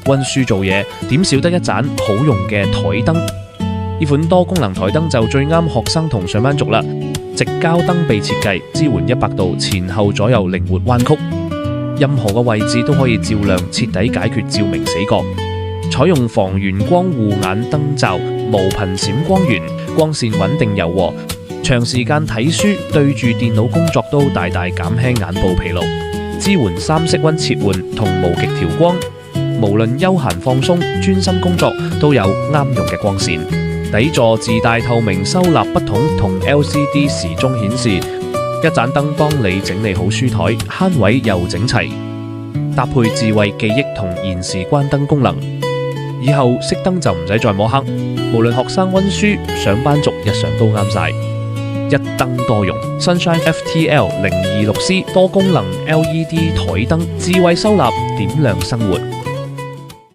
溫書做嘢，點少得一盞好用嘅台燈。呢款多功能台燈就最啱學生同上班族啦。直膠燈被設計，支援100度前後左右靈活彎曲，任何嘅位置都可以照亮，徹底解決照明死角。採用防眩光護眼燈罩，無頻閃光源，光線穩定柔和，長時間睇書對住電腦工作都大大減輕眼部疲勞。支援3色溫切換同無極調光，無論休閒放鬆、專心工作都有啱用嘅光線。底座自帶透明收納筆筒同 LCD 時鐘顯示，一盞燈幫你整理好書台，慳位又整齊，搭配智慧記憶同延時關燈功能，以後熄燈就唔使再摸黑，無論學生溫書、上班族日常都啱晒。一燈多用 Sunshine FTL 026C 多功能 LED 台燈，智慧收納點亮生活。